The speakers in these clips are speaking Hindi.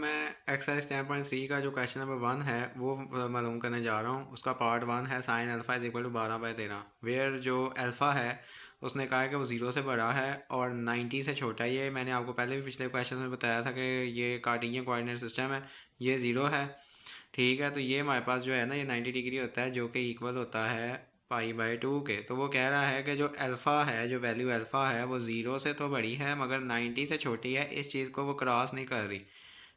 मैं एक्सरसाइज 10.3 का जो क्वेश्चन नंबर 1 है वो मालूम करने जा रहा हूँ। उसका पार्ट 1 है sine alpha is equal to 12/13, where जो अल्फ़ा है उसने कहा है कि वो 0 से बड़ा है और 90 से छोटा है। ये मैंने आपको पहले भी पिछले क्वेश्चन में बताया था कि ये कार्टेशियन कोऑर्डिनेट सिस्टम है, ये 0 है। ठीक है, तो ये हमारे पास जो है ना, ये 90 डिग्री होता है जो कि इक्वल होता है π/2 के। तो वो कह रहा है कि जो अल्फ़ा है, जो वैल्यू अल्फ़ा है वो 0 से तो बड़ी है मगर 90 से छोटी है। इस चीज़ को वो क्रॉस नहीं कर रही।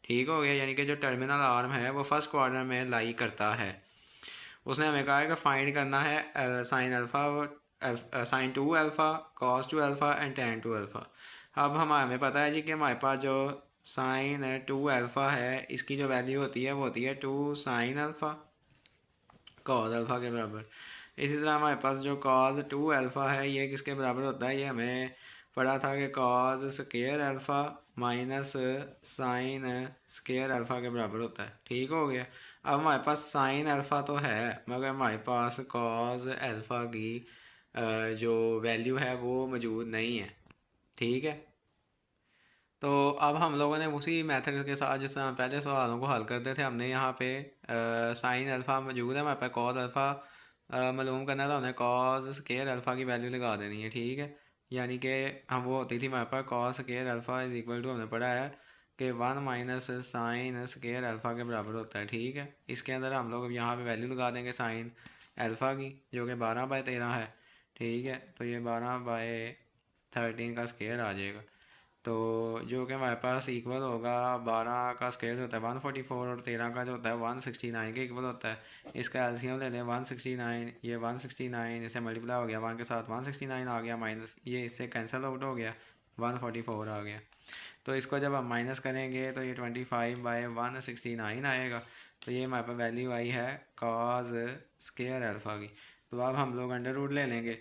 ठीक हो गया, यानी कि जो टर्मिनल आर्म है वो फर्स्ट क्वाड्रेंट में लाई करता है। उसने हमें कहा है कि फाइंड करना है sine alpha, sine 2 alpha, cos 2 alpha and tan 2 alpha. अब हमें पता है जी कि हमारे पास जो साइन 2 अल्फ़ा है इसकी जो वैल्यू होती है वो होती है 2 साइन अल्फ़ा कॉस अल्फ़ा के बराबर। इसी तरह हमारे पास जो कॉस 2 अल्फ़ा है ये किसके बराबर होता है, ये हमें पढ़ा था कि cos square alpha minus sine square alpha के बराबर होता है। ठीक हो गया। अब हमारे पास साइन अल्फ़ा तो है मगर हमारे पास कॉस अल्फ़ा की जो वैल्यू है वो मौजूद नहीं है। ठीक है, तो अब हम लोगों ने उसी मेथड के साथ जिस तरह पहले सवालों को हल करते थे, हमने यहाँ पे साइन अल्फ़ा मौजूद है, हमारे पास कॉस अल्फ़ा मालूम करना था, हमने कॉस स्केयर अल्फ़ा की वैल्यू लगा देनी है। ठीक है, यानी कि हम वो होती थी हमारे पास cos square alpha is equal to, हमने पढ़ा है कि 1 माइनस साइन स्केयर अल्फ़ा के बराबर होता है। ठीक है, इसके अंदर हम लोग यहाँ पे वैल्यू लगा देंगे साइन अल्फ़ा की जो कि 12/13 है। ठीक है, तो ये 12/13 का स्केयर आ जाएगा, तो जो कि हमारे पास इक्वल होगा 12 का स्क्वायर होता है 144 और 13 का जो होता है 169 के इक्वल होता है। इसका एलसीएम ले लें 169, ये 169 इसे मल्टीप्लाई हो गया 1 के साथ 169 आ गया, माइनस ये इससे कैंसिल आउट हो गया 144 आ गया। तो इसको जब हम माइनस करेंगे तो ये 25/169 आएगा। तो ये हमारे पास वैल्यू आई है कॉज स्केयर अल्फ़ा की। तो अब हम लोग अंडर रूट ले लेंगे।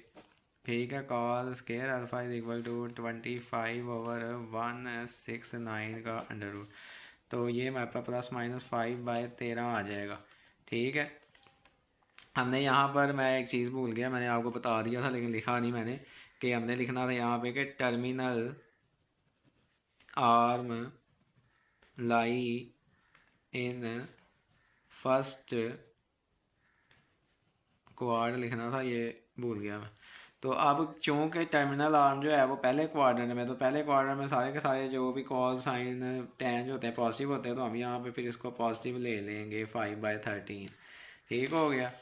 ठीक है, cos square alpha is equal to 25/169 का अंडर रूट। तो ये हमारे पास प्लस माइनस 5/13 आ जाएगा। ठीक है, हमने यहाँ पर, मैं एक चीज़ भूल गया, मैंने आपको बता दिया था लेकिन लिखा नहीं मैंने, कि हमने लिखना था यहाँ पे कि terminal arm lie in first quad लिखना था, ये भूल गया मैं। तो अब चूँकि टर्मिनल आर्म जो है वो पहले क्वाड्रेंट में, तो पहले क्वाड्रेंट में सारे के सारे जो भी कॉस साइन टेन जो होते हैं पॉजिटिव होते हैं, तो हम यहाँ पे फिर इसको पॉजिटिव ले लेंगे 5/13। ठीक हो गया।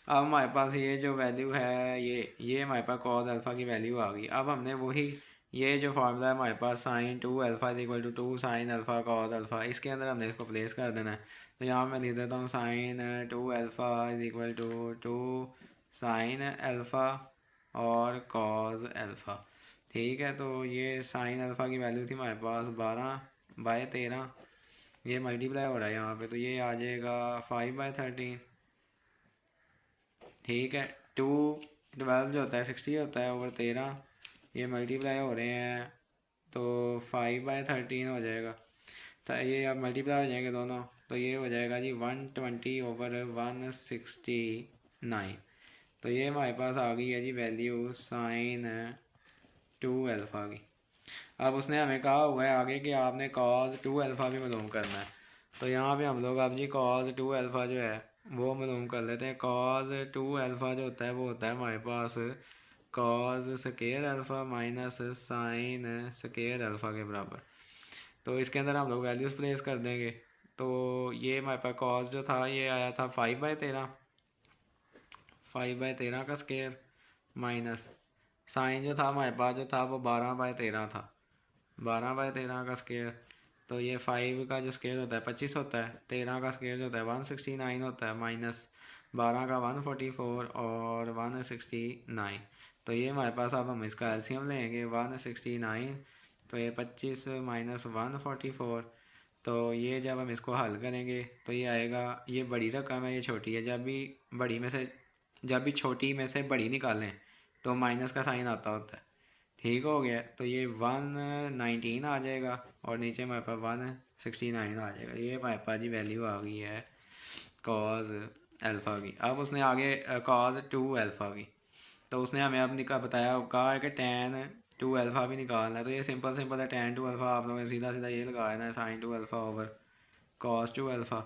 अब हमारे पास ये जो वैल्यू है ये हमारे पास कॉस अल्फ़ा की वैल्यू आ गई। अब हमने वही ये जो फार्मूला है हमारे पास sine 2 alpha is equal to 2 sine alpha cos alpha, इसके अंदर हमने इसको प्लेस कर देना है। तो यहाँ मैं लिख देता हूँ sine 2 alpha is equal to 2 sine alpha और कॉस अल्फ़ा। ठीक है, तो ये साइन अल्फ़ा की वैल्यू थी हमारे पास 12/13, ये मल्टीप्लाई हो रहा है यहाँ पे, तो ये आ जाएगा 5/13। ठीक है, 12 जो होता है 60 होता है ओवर 13, ये मल्टीप्लाई हो रहे हैं तो 5/13 हो जाएगा। तो ये अब मल्टीप्लाई हो जाएंगे दोनों, तो ये हो जाएगा जी 120/169। तो ये हमारे पास आ गई है जी वैल्यू साइन 2 अल्फ़ा की। अब उसने हमें कहा हुआ है आगे कि आपने कॉस 2 अल्फ़ा भी मालूम करना है। तो यहाँ पे हम लोग अब जी कॉस 2 अल्फ़ा जो है वो मालूम कर लेते हैं। कॉस 2 अल्फ़ा जो होता है वो होता है हमारे पास cos square alpha minus sine square alpha के बराबर। तो इसके अंदर हम लोग वैल्यूज़ प्लेस कर देंगे। तो ये हमारे पास कॉस जो था ये आया था 5/13, 5/13 का स्केयर माइनस साइन जो था हमारे पास जो था वो 12/13 था, 12/13 का स्केयर। तो ये 5 का जो स्केयर होता है 25 होता है, 13 का स्केयर जो होता है 169 होता है, माइनस 12 का 144 और 169। तो ये हमारे पास, अब हम इसका एलसीएम लेंगे 169, तो ये 25 माइनस 144। तो ये जब हम इसको हल करेंगे तो ये आएगा, ये बड़ी रकम है ये छोटी है, जब भी छोटी में से बड़ी निकालें तो माइनस का साइन आता होता है। ठीक हो गया, तो ये 119 आ जाएगा और नीचे हमारे पास 169 आ जाएगा। ये हमारे पास जी वैल्यू आ गई है कॉज अल्फ़ा की। अब उसने आगे कॉज 2 अल्फ़ा की, तो उसने हमें अब बताया, कहा है कि टेन 2 अल्फ़ा भी निकालना है। तो ये सिंपल सिंपल है, टेन 2 अल्फ़ा आप लोगों ने सीधा सीधा ये लगाया है sine 2 alpha over cos two alpha.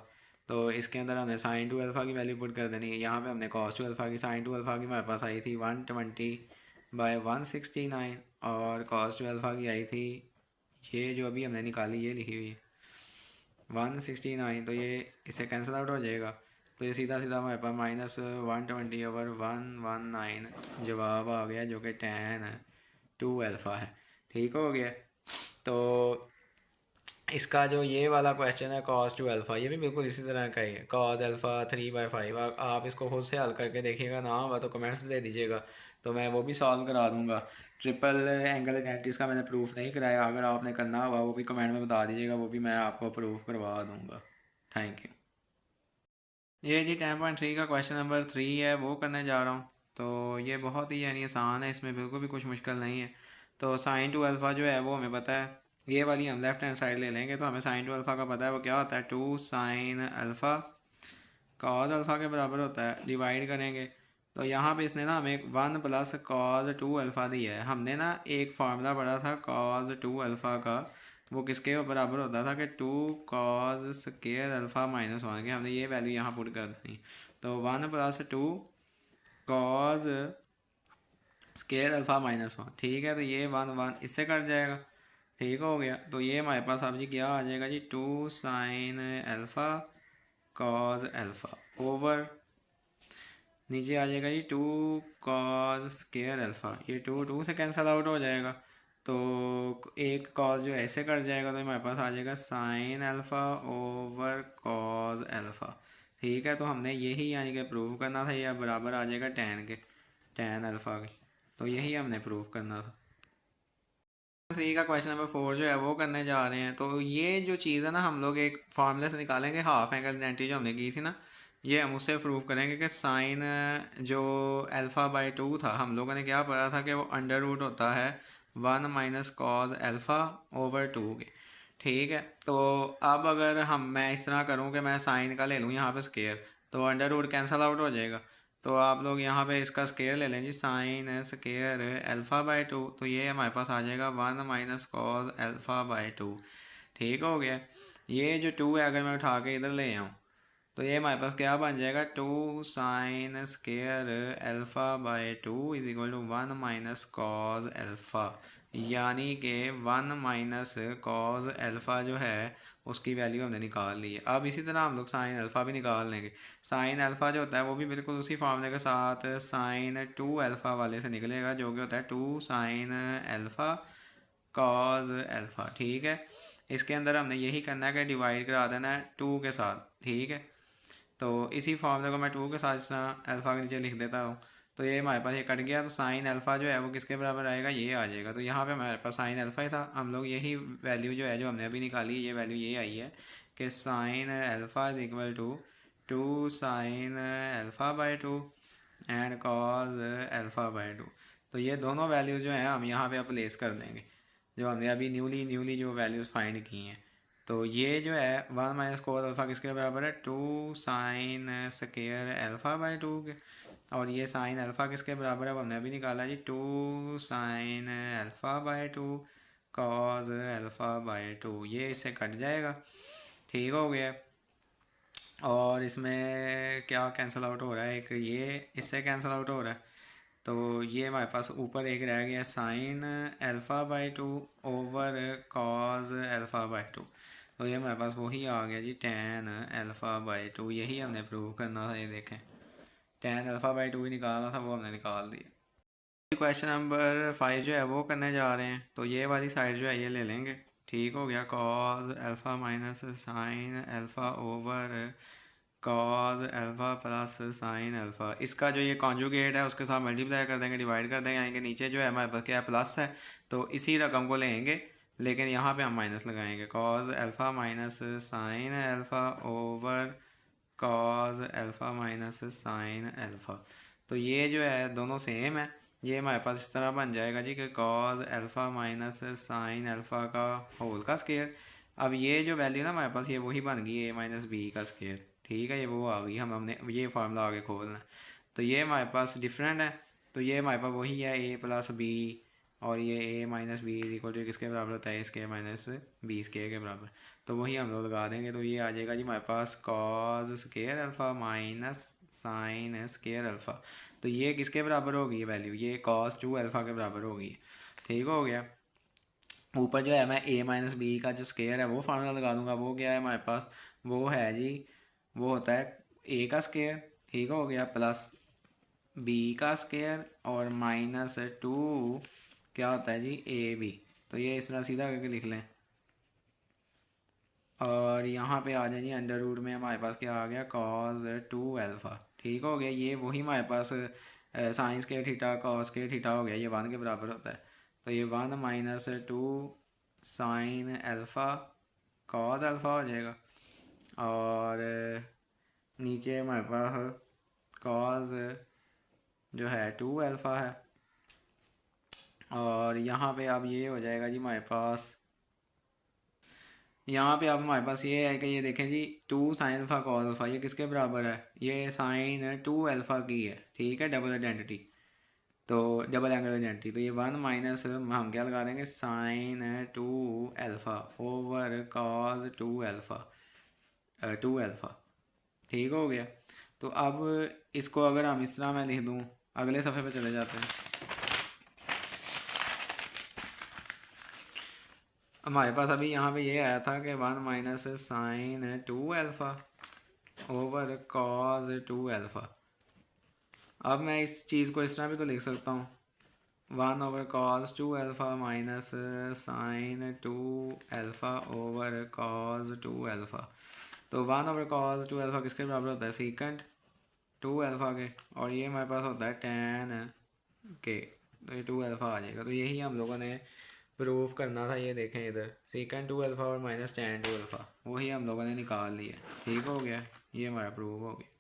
तो इसके अंदर हमने साइन टू अल्फ़ा की वैल्यू पुट कर देनी है। यहाँ पे हमने कॉस टू अल्फ़ा की साइन टू अल्फ़ा की हमारे पास आई थी 120/169 और कॉस टू अल्फ़ा की आई थी ये जो अभी हमने निकाली ये लिखी हुई है 169। तो ये इससे कैंसिल आउट हो जाएगा। तो ये सीधा सीधा हमारे पास -120/119 जवाब आ गया जो कि tan टू अल्फ़ा है। ठीक हो गया। तो इसका जो ये वाला क्वेश्चन है कॉस टू अल्फ़ा ये भी बिल्कुल इसी तरह का ही है। कॉस अल्फ़ा 3/5 आप इसको खुद से हल करके देखिएगा, ना होगा तो कमेंट्स दे दीजिएगा तो मैं वो भी सॉल्व करा दूंगा। ट्रिपल एंगल इनएक्टिस का मैंने प्रूफ नहीं कराया, अगर आपने करना होगा वो भी कमेंट में बता दीजिएगा, वो भी मैं आपको प्रूफ करवा दूंगा। Thank you. ये जी 10.3 का क्वेश्चन नंबर 3 है वो करने जा रहा हूँ। तो ये बहुत ही यानी आसान है, इसमें बिल्कुल भी कुछ मुश्किल नहीं है। तो साइन टू अल्फ़ा जो है वो हमें पता है, ये वाली हम लेफ्ट हैंड साइड ले लेंगे तो हमें साइन टू अल्फ़ा का पता है वो क्या होता है 2 साइन अल्फ़ा कॉज अल्फ़ा के बराबर होता है। डिवाइड करेंगे तो यहाँ पे इसने ना हमें 1 प्लस कॉज टू अल्फ़ा दिया है। हमने ना एक फार्मूला पढ़ा था कॉज टू अल्फ़ा का, वो किसके बराबर होता था कि 2 कॉज स्केयर अल्फ़ा -1 के हमने ये वैल्यू यहाँ पुट कर देनी। तो 1 प्लस 2 कॉज स्केयर अल्फ़ा -1, ठीक है। तो ये 1 इससे कट जाएगा, ठीक हो गया। तो ये हमारे पास अब जी क्या आ जाएगा जी 2 sine alpha cos alpha over नीचे आ जाएगा जी 2 कॉज स्केयर अल्फ़ा, ये 2 से कैंसिल आउट हो जाएगा। तो एक कॉज जो ऐसे कट जाएगा तो हमारे पास आ जाएगा sine alpha over cos alpha, ठीक है। तो हमने यही यानी कि प्रूव करना था, ये बराबर आ जाएगा टैन के, टैन अल्फ़ा के। तो यही हमने प्रूव करना था। 3 का क्वेश्चन नंबर 4 जो है वो करने जा रहे हैं। तो ये जो चीज़ है ना हम लोग एक फार्मूले से निकालेंगे, हाफ एंगल आइडेंटिटी जो हमने की थी ना, ये हम उससे प्रूव करेंगे कि साइन जो अल्फ़ा/2 था हम लोगों ने क्या पढ़ा था कि वो अंडर रूट होता है 1 माइनस कॉज अल्फ़ा ओवर 2 के, ठीक है। तो अब अगर मैं इस तरह करूँ कि मैं साइन का ले लूँ यहाँ पे स्केयर, तो अंडर रूट कैंसिल आउट हो जाएगा। तो आप लोग यहाँ पे इसका स्केयर ले लें जी, साइन स्केयर अल्फ़ा/2, तो ये हमारे पास आ जाएगा 1 माइनस कॉज अल्फ़ा/2, ठीक हो गया। ये जो 2 है अगर मैं उठा के इधर ले आऊँ तो ये हमारे पास क्या बन जाएगा 2 sine square alpha is equal to 1 minus cos alpha, यानी कि 1 माइनस कॉज अल्फ़ा जो है उसकी वैल्यू हमने निकाल ली है। अब इसी तरह हम लोग साइन अल्फ़ा भी निकाल लेंगे। साइन अल्फ़ा जो होता है वो भी बिल्कुल उसी फार्मूले के साथ साइन टू अल्फ़ा वाले से निकलेगा जो कि होता है 2 साइन अल्फ़ा कॉज अल्फ़ा, ठीक है। इसके अंदर हमने यही करना है कि डिवाइड करा देना है 2 के साथ, ठीक है। तो इसी फार्मूले को मैं 2 के साथ इस तरह अल्फ़ा के नीचे लिख देता हूँ। तो ये हमारे पास ये कट गया, तो साइन अल्फ़ा जो है वो किसके बराबर आएगा, ये आ जाएगा। तो यहाँ पे हमारे पास साइन अल्फ़ा ही था, हम लोग यही वैल्यू जो है जो हमने अभी निकाली ये वैल्यू ये आई है कि sine alpha is equal to 2 sine alpha and cos alpha. तो ये दोनों वैल्यूज़ जो हैं हम यहाँ पे प्लेस कर देंगे जो हमने अभी न्यूली जो वैल्यूज़ फाइंड की हैं। तो ये जो है 1 माइनस कोस अल्फ़ा किसके बराबर है 2 साइन स्केयर अल्फ़ा/2 के, और ये साइन अल्फ़ा किसके बराबर है वो हमने अभी निकाला जी 2 साइन अल्फ़ा/2 कॉज अल्फ़ा/2, ये इससे कट जाएगा, ठीक हो गया। और इसमें क्या कैंसिल आउट हो रहा है, एक ये इससे कैंसिल आउट हो रहा है। तो ये हमारे पास ऊपर एक रह गया साइन अल्फ़ा/2 ओवर कॉज अल्फ़ा/2, तो ये हमारे पास वही आ गया जी टैन अल्फ़ा/2, यही हमने प्रूव करना था। ये देखें टैन अल्फ़ा/2 ही निकालना था, वो हमने निकाल दिया। क्वेश्चन नंबर 5 जो है वो करने जा रहे हैं। तो ये वाली साइड जो है ये ले लेंगे, ठीक हो गया। Cos alpha minus sine alpha over cos alpha plus sine alpha, इसका जो ये कॉन्जुगेट है उसके साथ मल्टीप्लाई कर देंगे, डिवाइड कर देंगे, यानी कि नीचे जो है हमारे पास क्या है प्लस है, तो इसी रकम को लेंगे लेकिन यहाँ पे हम माइनस लगाएंगे। Cos alpha minus sine alpha over cos alpha minus sine alpha, तो ये जो है दोनों सेम है। ये हमारे पास इस तरह बन जाएगा जी कि cos alpha minus sine alpha का होल का स्केयर। अब ये जो वैल्यू ना हमारे पास ये वही बन गई a-b का स्केयर, ठीक है। ये वो आ गई, हमने ये फार्मूला आगे खोलना है। तो ये हमारे पास डिफरेंट है, तो ये हमारे पास वही है a प्लस बी और ये a minus B is equal to किसके बराबर होता है, इसके माइनस बी स्केयर के बराबर। तो वही हम लोग लगा देंगे। तो ये आ जाएगा जी हमारे पास cos square alpha minus sine square alpha. तो ये किसके बराबर होगी वैल्यू, ये कॉस 2 अल्फ़ा के बराबर होगी। ठीक हो गया। ऊपर जो है मैं a माइनस बी का जो स्केयर है वो फार्मूला लगा दूंगा। वो क्या है हमारे पास, वो है जी, वो होता है a का स्केयर, ठीक हो गया, प्लस b का स्केयर और माइनस 2 क्या होता है जी ए बी। तो ये इस तरह सीधा करके लिख लें। और यहाँ पे आ जाए जी अंडर रूट में हमारे पास क्या आ गया, कॉज 2 अल्फ़ा। ठीक हो गया। ये वही हमारे पास साइंस के थीटा कॉस के थीटा हो गया, ये 1 के बराबर होता है। तो ये 1 minus 2 sine alpha cos alpha हो जाएगा। और नीचे हमारे पास कॉज जो है 2 अल्फ़ा है। और यहाँ पे अब ये हो जाएगा जी हमारे पास, यहाँ पे अब हमारे पास ये है कि ये देखें जी 2 साइन अल्फ़ा कॉस अल्फ़ा ये किसके बराबर है, ये साइन 2 अल्फ़ा की है। ठीक है, डबल आइडेंटिटी, तो डबल एंगल आइडेंटिटी। तो ये 1 माइनस हम क्या लगा देंगे, sine 2 alpha over cos 2 alpha 2 alpha. ठीक हो गया। तो अब इसको अगर हम इस तरह मैं लिख दूँ, अगले सफ़े पे चले जाते हैं। हमारे पास अभी यहाँ पे ये आया था कि 1 minus sine 2 alpha over cos 2 alpha. अब मैं इस चीज़ को इस तरह भी तो लिख सकता हूँ, 1 over cos 2 alpha minus sine 2 alpha over cos 2 alpha. तो 1 ओवर कॉज 2 अल्फ़ा किसके बराबर होता है, सीकेंट 2 अल्फ़ा के, और ये हमारे पास होता है टेन के। तो ये 2 अल्फ़ा आ जाएगा। तो यही हम लोगों ने प्रूफ करना था। ये देखें इधर सीकेंट 2 अल्फ़ा और माइनस टेन 2 अल्फ़ा वही हम लोगों ने निकाल लिया। ठीक हो गया, ये हमारा प्रूफ हो गया।